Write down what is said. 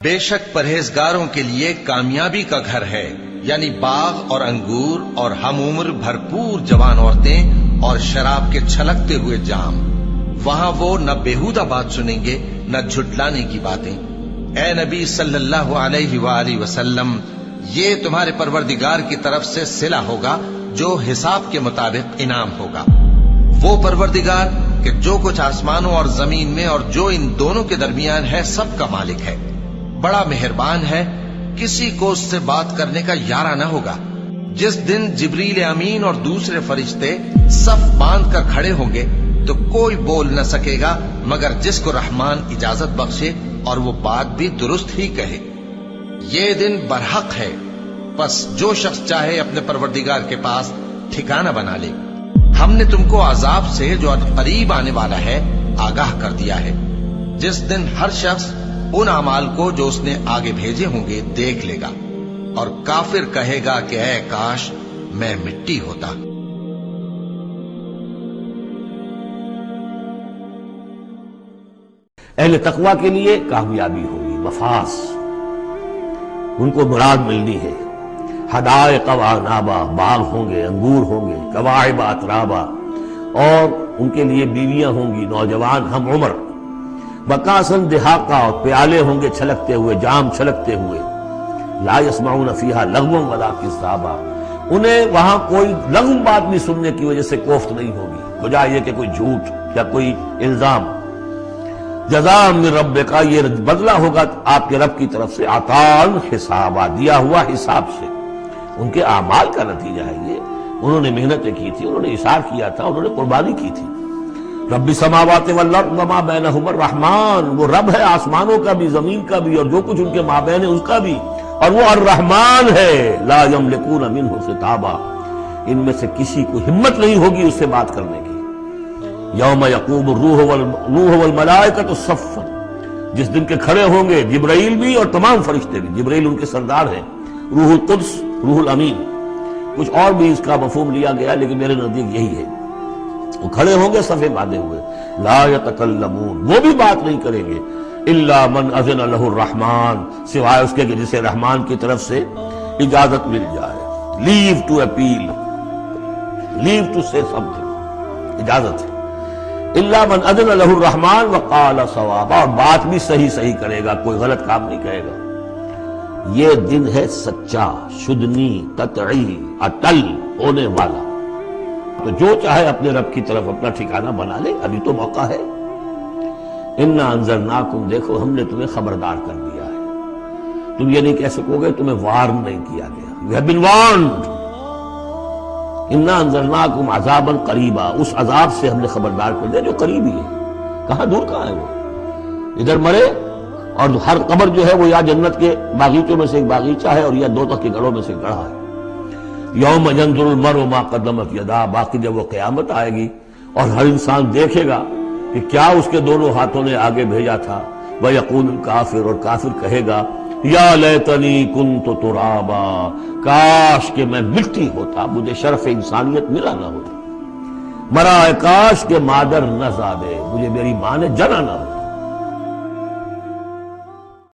بے شک پرہیزگاروں کے لیے کامیابی کا گھر ہے، یعنی باغ اور انگور اور ہم عمر بھرپور جوان عورتیں اور شراب کے چھلکتے ہوئے جام۔ وہاں وہ نہ بیہودہ بات سنیں گے نہ جھٹلانے کی باتیں۔ اے نبی صلی اللہ علیہ وآلہ وسلم، یہ تمہارے پروردگار کی طرف سے صلہ ہوگا جو حساب کے مطابق انعام ہوگا۔ وہ پروردگار کہ جو کچھ آسمانوں اور زمین میں اور جو ان دونوں کے درمیان ہے سب کا مالک ہے، بڑا مہربان ہے، کسی کو اس سے بات کرنے کا یارہ نہ ہوگا۔ جس دن جبریل امین اور دوسرے فرشتے صف باندھ کر کھڑے ہوں گے تو کوئی بول نہ سکے گا مگر جس کو رحمان اجازت بخشے اور وہ بات بھی درست ہی کہے۔ یہ دن برحق ہے، پس جو شخص چاہے اپنے پروردگار کے پاس ٹھکانہ بنا لے۔ ہم نے تم کو عذاب سے جو قریب آنے والا ہے آگاہ کر دیا ہے، جس دن ہر شخص ان اعمال کو جو اس نے آگے بھیجے ہوں گے دیکھ لے گا، اور کافر کہے گا کہ اے کاش میں مٹی ہوتا۔ اہل تقویٰ کے لیے کامیابی ہوگی، مفاز، ان کو مراد ملنی ہے۔ حدائق و اعنابا، باغ ہوں گے، انگور ہوں گے، کواعب اترابا، اور ان کے لیے بیویاں ہوں گی نوجوان ہم عمر، بکاسن دہاقا، اور پیالے ہوں گے چھلکتے ہوئے، جام چھلکتے ہوئے، لا یسمعون فیہا لغوا ولا کذابا، انہیں وہاں کوئی لغو بات بھی سننے کی وجہ سے کوفت نہیں ہوگی، بجائے یہ کہ کوئی جھوٹ یا کوئی الزام۔ جزاء من ربک، یہ بدلہ ہوگا آپ کے رب کی طرف سے، عطاء حسابا، دیا ہوا حساب سے۔ ان کے اعمال کا نتیجہ ہے یہ، انہوں نے محنتیں کی تھی، انہوں نے اثار کیا تھا، انہوں نے قربانی کی تھی۔ رب السماوات والارض وما بینہما الرحمن، وہ رب ہے آسمانوں کا بھی، زمین کا بھی، اور جو کچھ ان کے مابین ہے اس کا بھی، اور وہ الرحمن ہے۔ لا یملکون منہ خطابا، ان میں سے کسی کو ہمت نہیں ہوگی اس سے بات کرنے کی۔ یوم یقوم الروح والملائکۃ صفا، جس دن کے کھڑے ہوں گے جبرائیل بھی اور تمام فرشتے بھی، جبرائیل ان کے سردار ہیں، روح القدس، روح الامین، کچھ اور بھی اس کا مفہوم لیا گیا لیکن میرے نزدیک یہی ہے۔ وہ کھڑے ہوں گے صفے باندھے ہوئے، لا یتکلمون، وہ بھی بات نہیں کریں گے، الا من اذن له الرحمن، سوائے اس کے کہ جسے رحمان کی طرف سے اجازت مل جائے، لیو ٹو اپیل، لیو ٹو سے سمتھنگ، اجازت ہے۔ الا من اذن له الرحمن وقال صوابا، اور بات بھی صحیح کرے گا، کوئی غلط کام نہیں کہے گا۔ یہ دن ہے سچا، شدنی، قطعی، اٹل ہونے والا، تو جو چاہے اپنے رب کی طرف اپنا ٹھکانہ بنا لے، ابھی تو موقع ہے۔ انا انذرناکم، دیکھو ہم نے تمہیں خبردار کر دیا ہے، تم یہ نہیں کہہ سکو گے تمہیں وارن نہیں کیا گیا، یو ہیو بین وارنڈ۔ انا انذرناکم عذابا قریبا، اس عذاب سے ہم نے خبردار کر دیا جو قریب ہی ہے، کہاں دور کہاں ہے وہ، ادھر مرے، اور ہر قبر جو ہے وہ یا جنت کے باغیچوں میں سے ایک باغیچہ ہے اور یا دوزخ کے گڑھوں میں سے گڑھا ہے۔ یوم ینظر المرء ما قدمت یداہ، باقی جب وہ قیامت آئے گی اور ہر انسان دیکھے گا کہ کیا اس کے دونوں ہاتھوں نے آگے بھیجا تھا، وَيَقُولُ الْكَافِرُ، اور کافر کہے گا یا لیتنی کنت ترابا، کاش کہ میں مٹی ہوتا، مجھے شرف انسانیت ملا نہ ہوتا، مرا کاش کہ مادر نہ زادے، مجھے میری ماں نے جنا نہ ہوتا۔